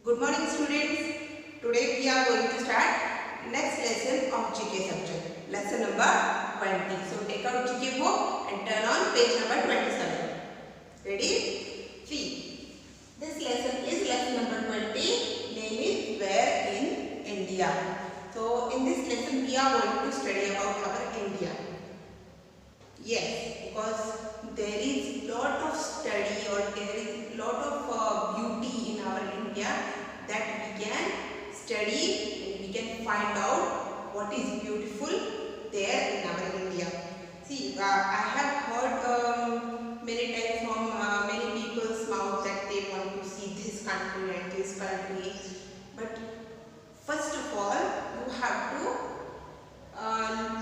Good morning students. Today we are going to start next lesson of GK subject. Lesson number 20. So take out GK book and turn on page number 27. Ready? See. This lesson is lesson number 20. Name is Where in India. So in this lesson we are going to study about our India. Yes, because there is lot of study or there is lot of beauty in our India that we can study and we can find out what is beautiful there in our India. See, I have heard many times from many people's mouth that they want to see this country and this country. But first of all, you have to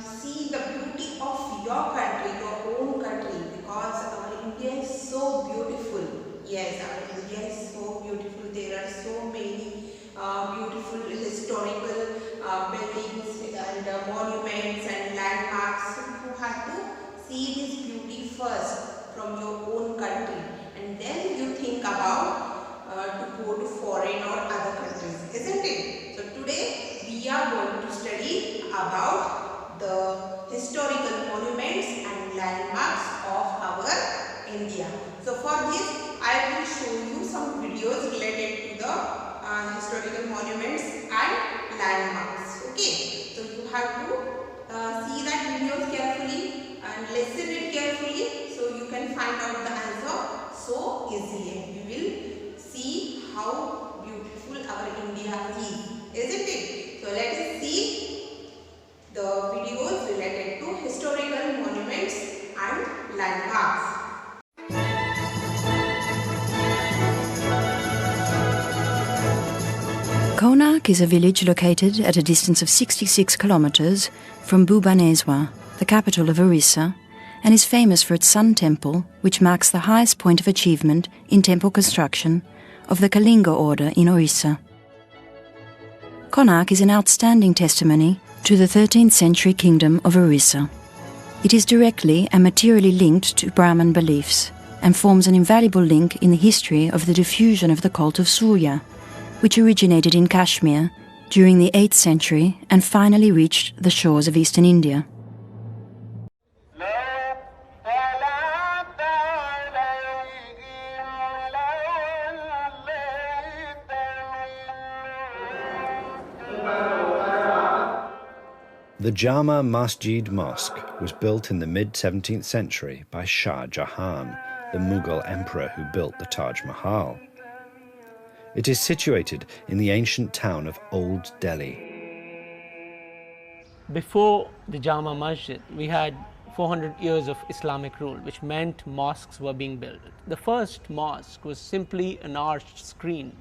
see the beauty of your country, your own country, because our India is so beautiful. Yes, our India is so beautiful. There are so many beautiful historical buildings and monuments and landmarks. So you have to see this beauty first from your own country, and then you think about to go to foreign or other countries, isn't it? So today we are going to study about the historical monuments and landmarks of our India. So for this I will show you some videos related to the historical monuments and landmarks. Okay, so you have to see that videos carefully and listen it carefully so you can find out the answer so easily, and you will see how beautiful our India is, isn't it? So let us see the videos related to historical monuments and landmarks. Konark is a village located at a distance of 66 kilometers from Bhubaneswar, the capital of Orissa, and is famous for its Sun Temple, which marks the highest point of achievement in temple construction of the Kalinga order in Orissa. Konark is an outstanding testimony to the 13th century kingdom of Orissa. It is directly and materially linked to Brahman beliefs and forms an invaluable link in the history of the diffusion of the cult of Surya, which originated in Kashmir during the 8th century and finally reached the shores of eastern India. The Jama Masjid Mosque was built in the mid-17th century by Shah Jahan, the Mughal emperor who built the Taj Mahal. It is situated in the ancient town of Old Delhi. Before the Jama Masjid, we had 400 years of Islamic rule, which meant mosques were being built. The first mosque was simply an arched screen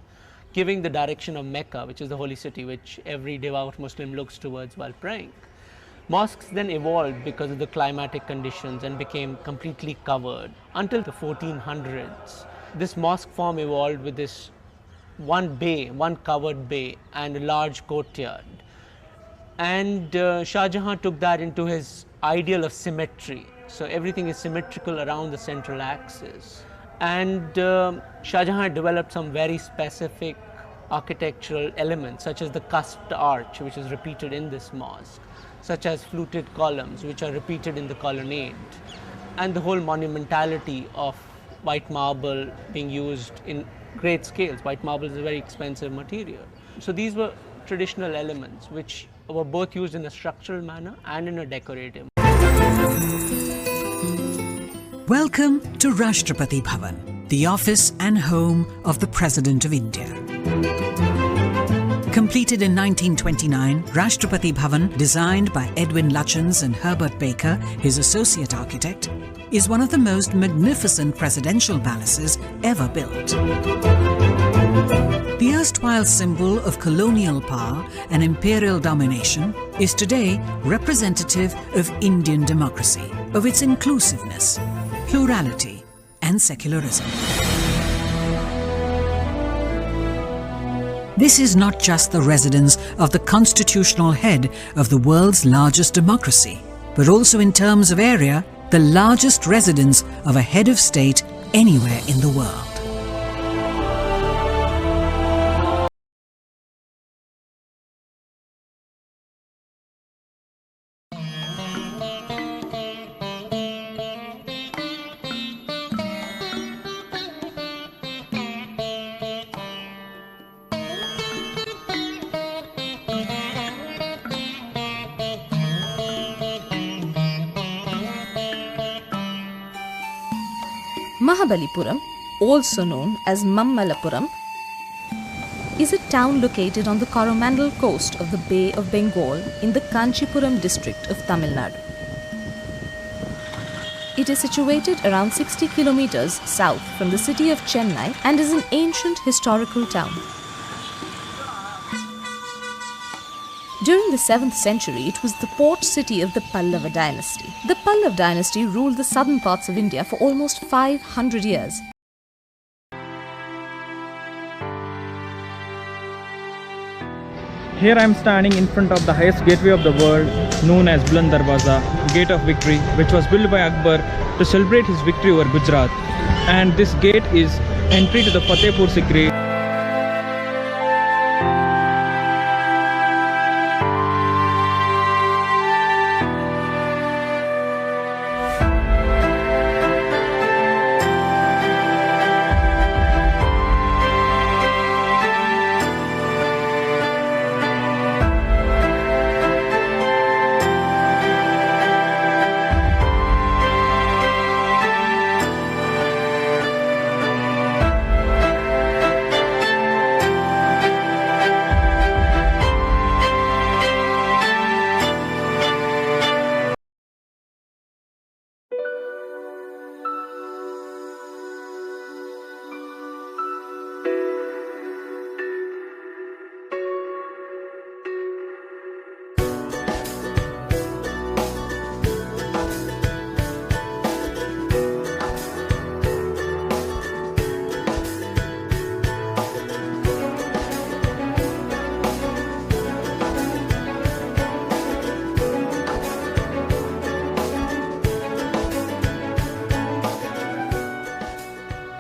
giving the direction of Mecca, which is the holy city which every devout Muslim looks towards while praying. Mosques then evolved because of the climatic conditions and became completely covered. Until the 1400s, this mosque form evolved with this one bay, one covered bay and a large courtyard. And Shah Jahan took that into his ideal of symmetry. So everything is symmetrical around the central axis. And Shah Jahan developed some very specific architectural elements, such as the cusped arch, which is repeated in this mosque, such as fluted columns, which are repeated in the colonnade, and the whole monumentality of white marble being used in great scales. White marble is a very expensive material. So these were traditional elements which were both used in a structural manner and in a decorative. Welcome to Rashtrapati Bhavan, the office and home of the President of India. Completed in 1929, Rashtrapati Bhavan, designed by Edwin Lutyens and Herbert Baker, his associate architect, is one of the most magnificent presidential palaces ever built. The erstwhile symbol of colonial power and imperial domination is today representative of Indian democracy, of its inclusiveness, plurality and secularism. This is not just the residence of the constitutional head of the world's largest democracy, but also in terms of area, the largest residence of a head of state anywhere in the world. Mahabalipuram, also known as Mammalapuram, is a town located on the Coromandel coast of the Bay of Bengal in the Kanchipuram district of Tamil Nadu. It is situated around 60 kilometers south from the city of Chennai and is an ancient historical town. During the 7th century, it was the port city of the Pallava dynasty. The Pallava dynasty ruled the southern parts of India for almost 500 years. Here I am standing in front of the highest gateway of the world, known as Buland Darwaza, Gate of Victory, which was built by Akbar to celebrate his victory over Gujarat. And this gate is entry to the Fatehpur Sikri.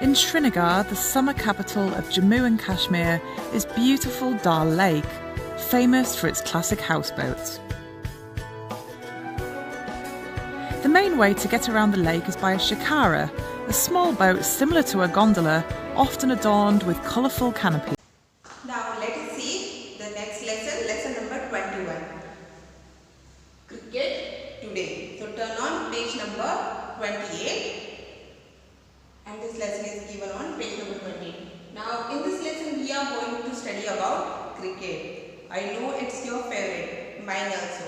In Srinagar, the summer capital of Jammu and Kashmir, is beautiful Dal Lake, famous for its classic houseboats. The main way to get around the lake is by a shikara, a small boat similar to a gondola, often adorned with colourful canopies. Now let us see the next lesson, lesson number 21. Cricket today. So turn on page number 28. And this lesson is given on page number 20. Now in this lesson we are going to study about cricket. I know it's your favorite, mine also.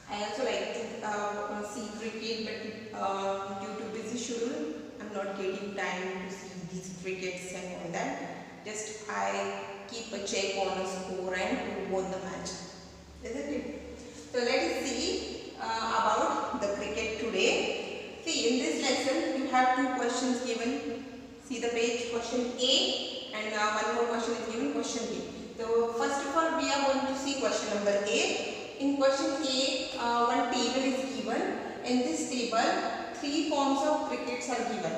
I also like to see cricket, but due to busy schedule, I'm not getting time to see these crickets and all that. Just I keep a check on the score and who won the match. Isn't it? So let us see about the cricket today. See, in this lesson, you have two questions given. See the page, question A, and one more question is given, question B. So, first of all, we are going to see question number A. In question A, one table is given. In this table, three forms of crickets are given.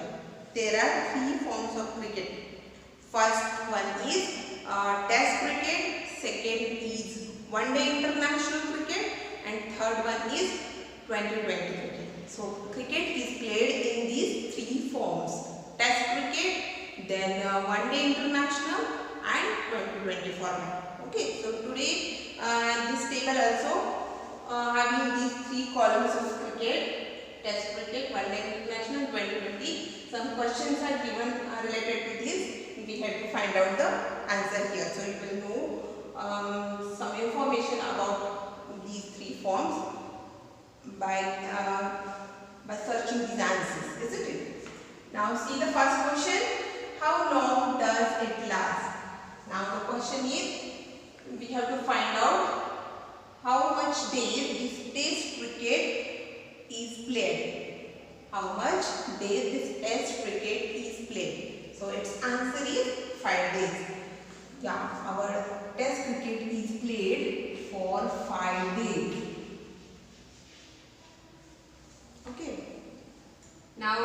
There are three forms of cricket. First one is Test cricket, second is One Day International cricket, and third one is 2020 cricket. So, cricket is played in these three forms. Test cricket, then One Day International and 2020 format. Okay, so today this table also having these three columns of cricket, Test cricket, One Day International, 2020. Some questions are given related to this. We have to find out the answer here. So, you will know some information about these three forms by searching these answers, isn't it? Now see the first question, how long does it last? Now the question is, we have to find out how much days this Test cricket is played. How much days this Test cricket is played? So its answer is 5 days. Yeah, our Test cricket is played for 5 days. Okay. Now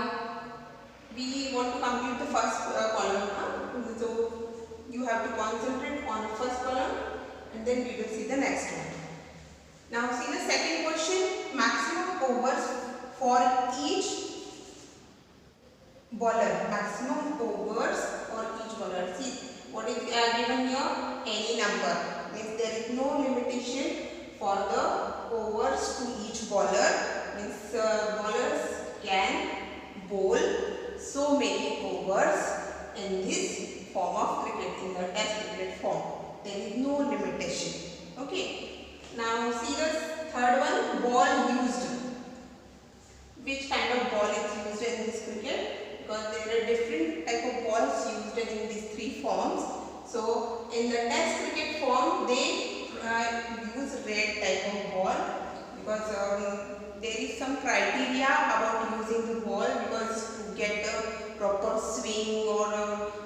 we want to complete the first column. So you have to concentrate on the first column and then we will see the next one. Now see the second question, maximum overs for each bowler. Maximum overs for each bowler. See what is given here? Any number. Means there is no limitation for the overs to each bowler. Means bowlers can bowl so many overs in this form of cricket, in the test cricket form. There is no limitation. Okay. Now see the third one, ball used. Which kind of ball is used in this cricket? Because there are different type of balls used in these three forms. So in the test cricket form, they use red type of ball, because there is some criteria about using the ball, because to get a proper swing, or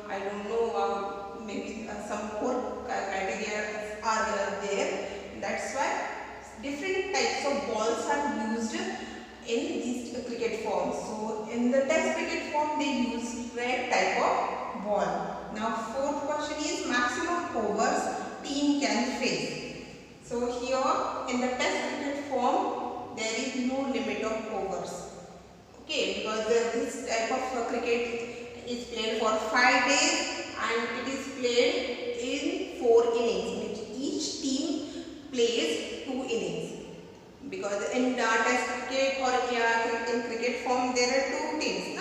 I don't know, maybe some more criteria are there. That's why different types of balls are used in these cricket forms. So in the test cricket form, they use red type of ball. Now fourth question is maximum overs team can face. So here in the test cricket form, there is no limit of overs. Okay, because this type of cricket is played for 5 days and it is played in 4 innings, which each team plays 2 innings. Because in test cricket or in cricket form, there are 2 teams.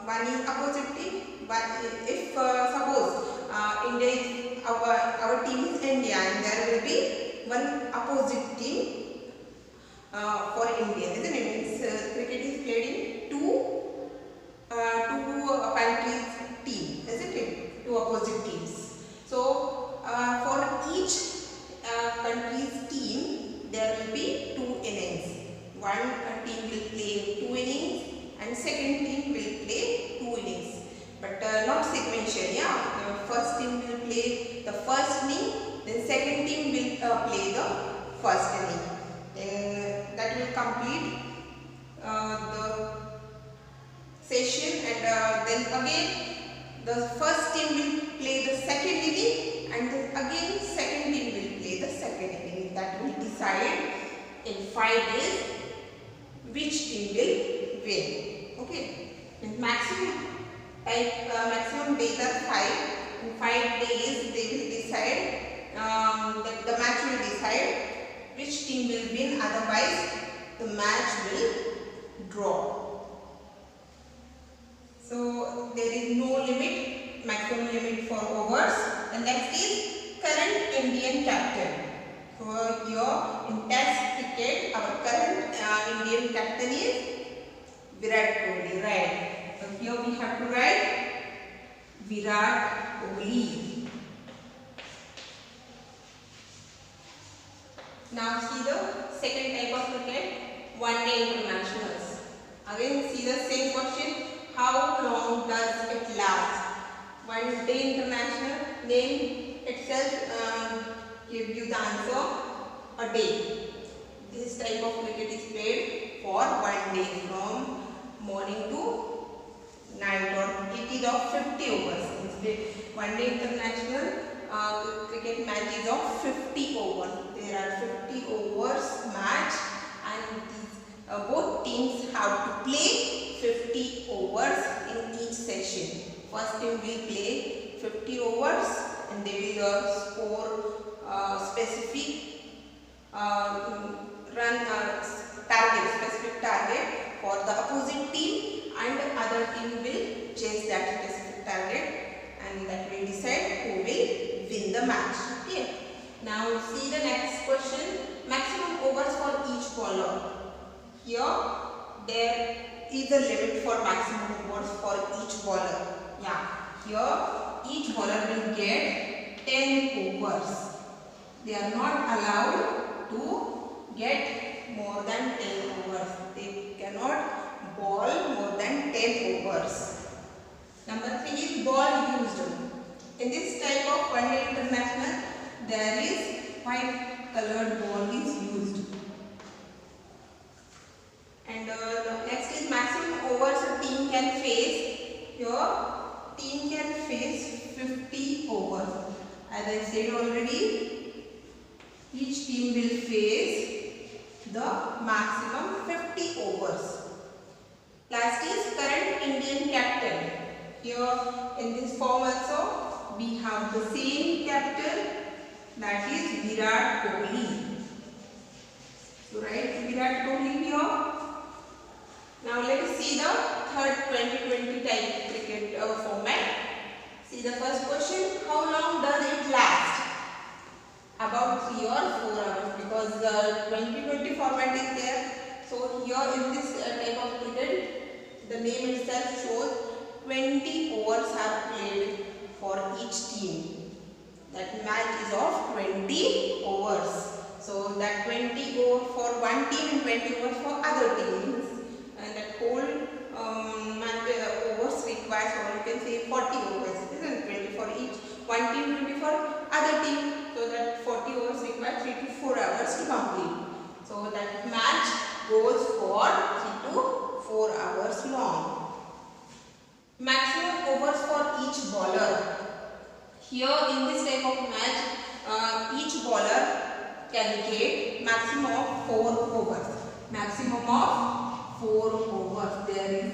One is opposite team. But if suppose India is our team is India, and there will be one opposite team for India, isn't it? Means cricket is played in two countries team, isn't it? 2 opposite teams. So for each country's team, there will be 2 innings. One team will play 2 innings and second team will play 2 innings. But not sequential, yeah. The first team will play the first inning, then second team will play the first inning. Then that will complete the session, and then again the first team will play the second inning, and then again second team will play the second inning. That will decide in 5 days which team will win. Okay, and maximum days are 5. In 5 days they will decide, the match will decide which team will win, otherwise the match will draw. So there is no limit, maximum limit for overs. And next is current Indian captain. So here in test cricket, our current Indian captain is Virat Kohli, right? So here we have to write Virat Kohli. Now see the second type of cricket, one-day internationals. Again see the same question, how long does it last? One-day international, name itself gives you the answer, a day. This type of cricket is played for 1 day, from morning to night, or it is of 50 overs. One day international cricket match is of 50 overs. There are 50 overs match, and these, both teams have to play 50 overs in each session. First team will play 50 overs and they will score specific specific target for the opposite team, and the other team will chase that specific target, and that will decide who will win the match. Okay. Now see the next question, maximum overs for each bowler. Here there is a limit for maximum overs for each bowler. Yeah. Here each bowler will get 10 overs. They are not allowed to get more than 10 overs. They cannot bowl more than 10 overs. Number 3 is ball used. In this type of one-day international, there is white colored ball is used. And next is maximum overs a team can face. Here, team can face 50 overs. As I said already, each team will face the maximum 50 overs. Last is current Indian captain. Here in this form also we have the same captain, that is Virat Kohli. So write Virat Kohli here. Now let us see the third 2020 type cricket format. See the first question, how long does it last? About 3 or 4 hours, because the 2020 format is there. So here in this type of cricket, the name itself shows 20 overs are played for each team. That match is of 20 overs. So that 20 overs for one team and 20 overs for other teams. And that whole match overs requires, or you can say 40 overs, isn't it? 20 for each one team, 20 for other team. So that 40 overs require 3 to 4 hours to complete. So that match goes for 3 to 4 hours long. Maximum overs for each bowler. Here in this type of match, each bowler can get maximum of 4 overs. Maximum of 4 overs. There is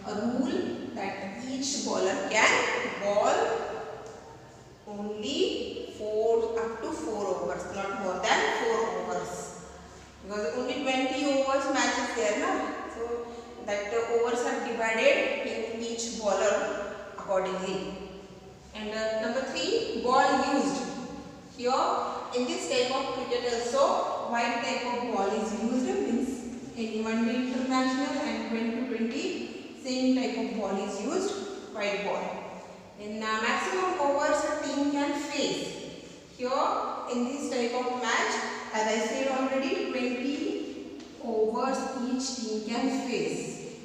a rule that each bowler can bowl only 4 up to 4 overs, not more than 4 overs. Because only 20 overs match is there, na? So that overs are divided in each bowler accordingly. And number 3, ball used. Here in this type of cricket also, white type of ball is used. Means in one day international and 2020 same type of ball is used, white ball. In maximum overs a team can face. Here in this type of match, as I said already, 20 overs each team can face.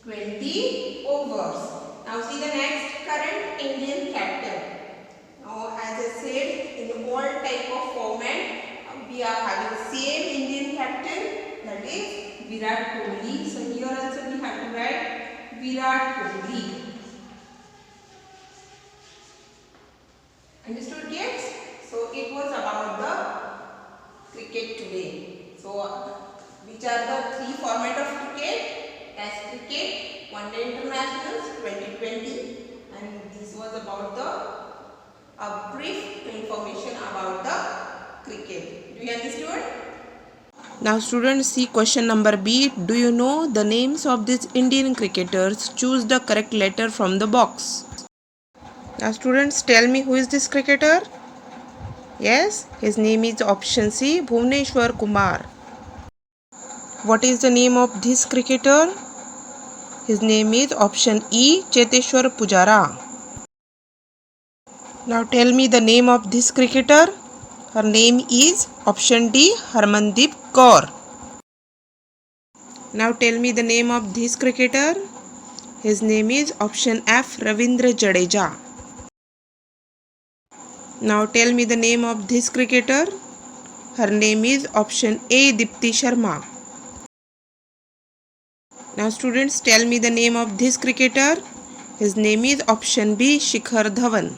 20 overs. Now see the next, current Indian captain. Now as I said, in all type of format, we are having same Indian captain, that is Virat Kohli. So here also we have to write Virat Kohli. Understood kids? So it was about the cricket today. So which are the 3 format of cricket? Test cricket, one day internationals 2020, and this was about a brief information about the cricket. Do you understood? Now students, see question number B. Do you know the names of these Indian cricketers? Choose the correct letter from the box. Now students, tell me, who is this cricketer? Yes, his name is option C, Bhuvneshwar Kumar. What is the name of this cricketer? His name is option E, Cheteshwar Pujara. Now tell me the name of this cricketer. Her name is option D, Harmandeep Kaur. Now tell me the name of this cricketer. His name is option F, Ravindra Jadeja. Now tell me the name of this cricketer. Her name is option A, Dipti Sharma. Now students, tell me the name of this cricketer. His name is option B, Shikhar Dhawan.